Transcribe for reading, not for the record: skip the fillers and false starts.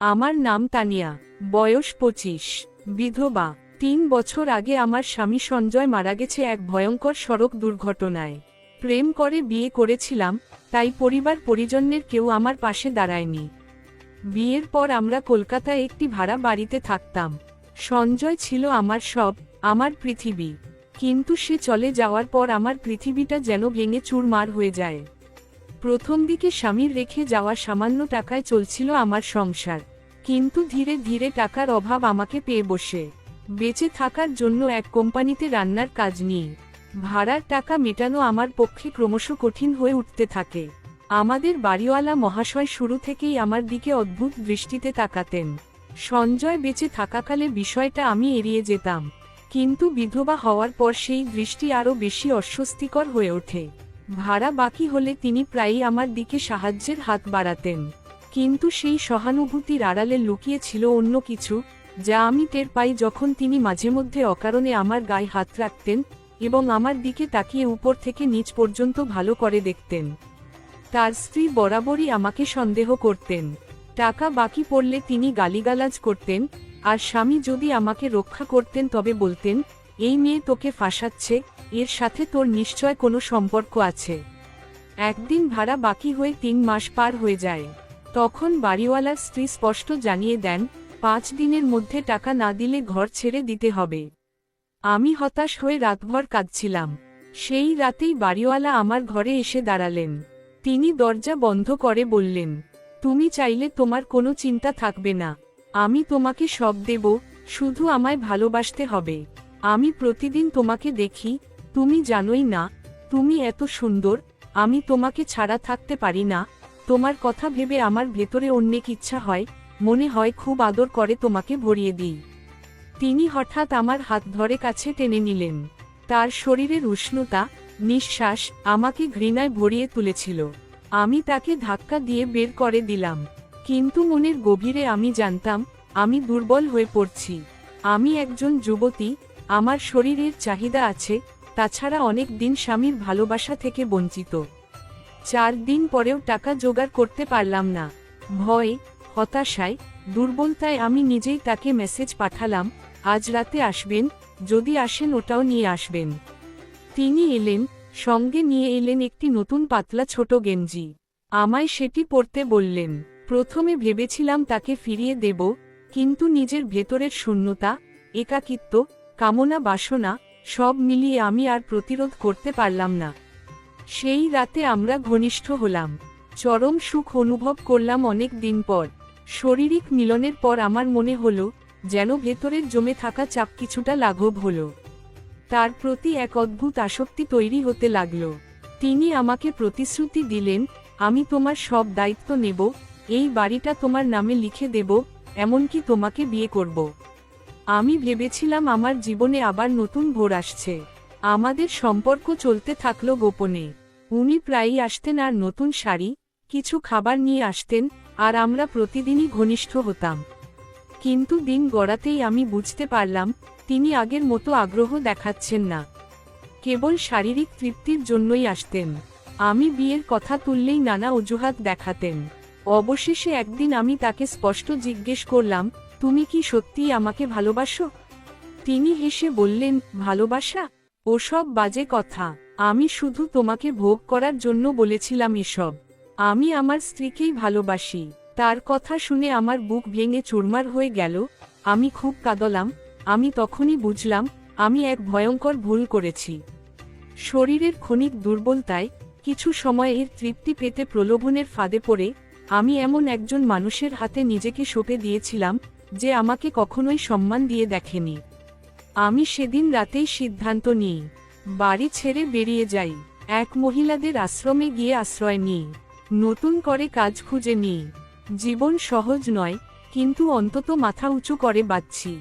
আমার নাম তানিয়া, বয়স 25, বিধবা। 3 বছর আগে আমার স্বামী সঞ্জয় মারা গেছে এক ভয়ঙ্কর সড়ক দুর্ঘটনায়। প্রেম করে বিয়ে করেছিলাম, তাই পরিবার পরিজনের কেউ আমার পাশে দাঁড়ায়নি। বিয়ের পর আমরা কলকাতায় একটি ভাড়া বাড়িতে থাকতাম। সঞ্জয় ছিল আমার সব, আমার পৃথিবী। কিন্তু সে চলে যাওয়ার পর আমার পৃথিবীটা যেন ভেঙে চুরমার হয়ে যায়। প্রথম দিকে স্বামীর রেখে যাওয়া সামান্য টাকায় চলছিল আমার সংসার, কিন্তু ধীরে ধীরে টাকার অভাব আমাকে পেয়ে বসে। বেঁচে থাকার জন্য এক কোম্পানিতে রান্নার কাজ নিই। ভাড়ার টাকা মেটানো আমার পক্ষে ক্রমশ কঠিন হয়ে উঠতে থাকে। আমাদের বাড়িওয়ালা মহাশয় শুরু থেকেই আমার দিকে অদ্ভুত দৃষ্টিতে তাকাতেন। সঞ্জয় বেঁচে থাকাকালে বিষয়টা আমি এড়িয়ে যেতাম, কিন্তু বিধবা হওয়ার পর সেই দৃষ্টি আরও বেশি অস্বস্তিকর হয়ে ওঠে। ভাড়া বাকি হলে তিনি প্রায়ই আমার দিকে সাহায্যের হাত বাড়াতেন, কিন্তু সেই সহানুভূতির আড়ালে লুকিয়ে ছিল অন্য কিছু, যা আমি টের পাই যখন তিনি মাঝে মধ্যে অকারণে আমার গায়ে হাত রাখতেন এবং আমার দিকে তাকিয়ে উপর থেকে নিচ পর্যন্ত ভালো করে দেখতেন। তার স্ত্রী বরাবরই আমাকে সন্দেহ করতেন। টাকা বাকি পড়লে তিনি গালিগালাজ করতেন, আর স্বামী যদি আমাকে রক্ষা করতেন তবে বলতেন, এই মেয়ে তোকে ফাঁসাচ্ছে, এর সাথে তোর নিশ্চয় কোনো সম্পর্ক আছে। একদিন ভাড়া বাকি হয়ে 3 মাস পার হয়ে যায়। তখন বাড়িওয়ালার স্ত্রী স্পষ্ট জানিয়ে দেন, 5 দিনের মধ্যে টাকা না দিলে ঘর ছেড়ে দিতে হবে। আমি হতাশ হয়ে রাতভর কাঁদছিলাম। সেই রাতেই বাড়িওয়ালা আমার ঘরে এসে দাঁড়ালেন। তিনি দরজা বন্ধ করে বললেন, তুমি চাইলে তোমার কোনো চিন্তা থাকবে না, আমি তোমাকে সব দেব, শুধু আমায় ভালোবাসতে হবে। আমি প্রতিদিন তোমাকে দেখি, তুমি জানোই না, তুমি এত সুন্দর, আমি তোমাকে ছাড়া থাকতে পারি না। তোমার কথা ভেবে আমার ভেতরে অনেক ইচ্ছা হয়, মনে হয় খুব আদর করে তোমাকে ভরিয়ে দিই। তিনি হঠাৎ আমার হাত ধরে কাছে টেনে নিলেন। তার শরীরের উষ্ণতা, নিঃশ্বাস আমাকে ঘৃণায় ভরিয়ে তুলেছিল। আমি তাকে ধাক্কা দিয়ে বের করে দিলাম, কিন্তু মনের গভীরে আমি জানতাম, আমি দুর্বল হয়ে পড়ছি। আমি একজন যুবতী, আমার শরীরের চাহিদা আছে, তাছাড়া অনেক দিন স্বামীর ভালোবাসা থেকে বঞ্চিত। 4 দিন পরেও টাকা জোগাড় করতে পারলাম না। ভয়, হতাশায়, দুর্বলতায় আমি নিজেই তাকে মেসেজ পাঠালাম, আজ রাতে আসবেন, যদি আসেন ওটাও নিয়ে আসবেন। তিনি এলেন, সঙ্গে নিয়ে এলেন একটি নতুন পাতলা ছোট গেঞ্জি। আমায় সেটি পরতে বললেন। প্রথমে ভেবেছিলাম তাকে ফিরিয়ে দেব, কিন্তু নিজের ভেতরের শূন্যতা, একাকিত্ব, কামনা বাসনা, সব মিলিয়ে আমি আর প্রতিরোধ করতে পারলাম না। সেই রাতে আমরা ঘনিষ্ঠ হলাম। চরম সুখ অনুভব করলাম অনেক দিন পর। শারীরিক মিলনের পর আমার মনে হলো, যেন ভেতরের জমে থাকা চাপ কিছুটা লাঘব হলো। তার প্রতি এক অদ্ভুত আসক্তি তৈরি হতে লাগল। তিনি আমাকে প্রতিশ্রুতি দিলেন, আমি তোমার সব দায়িত্ব নেব, এই বাড়িটা তোমার নামে লিখে দেব, এমনকি তোমাকে বিয়ে করব। আমি ভেবেছিলাম আমার জীবনে আবার নতুন ভোর আসছে। আমাদের সম্পর্ক চলতে থাকলো গোপনে। উনি প্রায়ই আসতেন আর নতুন শাড়ি, কিছু খাবার নিয়ে আসতেন, আর আমরা প্রতিদিনই ঘনিষ্ঠ হতাম। কিন্তু দিন গড়াতেই আমি বুঝতে পারলাম, তিনি আগের মতো আগ্রহ দেখাচ্ছেন না। কেবল শারীরিক তৃপ্তির জন্যই আসতেন। আমি বিয়ের কথা তুললেই নানা অজুহাত দেখাতেন। অবশেষে একদিন আমি তাকে স্পষ্ট জিজ্ঞেস করলাম, তুমি কি সত্যিই আমাকে ভালোবাসো? তিনি হেসে বললেন, ভালোবাসা? ওসব বাজে কথা, আমি শুধু তোমাকে ভোগ করার জন্য বলেছিলাম এসব। আমি আমার স্ত্রীকেই ভালোবাসি। তার কথা শুনে আমার বুক ভেঙে চুরমার হয়ে গেল। আমি খুব কাঁদলাম। আমি তখনই বুঝলাম, আমি এক ভয়ঙ্কর ভুল করেছি। শরীরের ক্ষণিক দুর্বলতায়, কিছু সময় এর তৃপ্তি পেতে প্রলোভনের ফাঁদে পড়ে, আমি এমন একজন মানুষের হাতে নিজেকে সঁপে দিয়েছিলাম, যে আমাকে কখনোই সম্মান দিয়ে দেখেনি। আমি সেদিন রাতেই সিদ্ধান্ত নিই, বাড়ি ছেড়ে বেরিয়ে যাই, এক মহিলাদের আশ্রমে গিয়ে আশ্রয় নিই, নতুন করে কাজ খুঁজে নিই। জীবন সহজ নয়, কিন্তু অন্তত মাথা উঁচু করে বাঁচছি।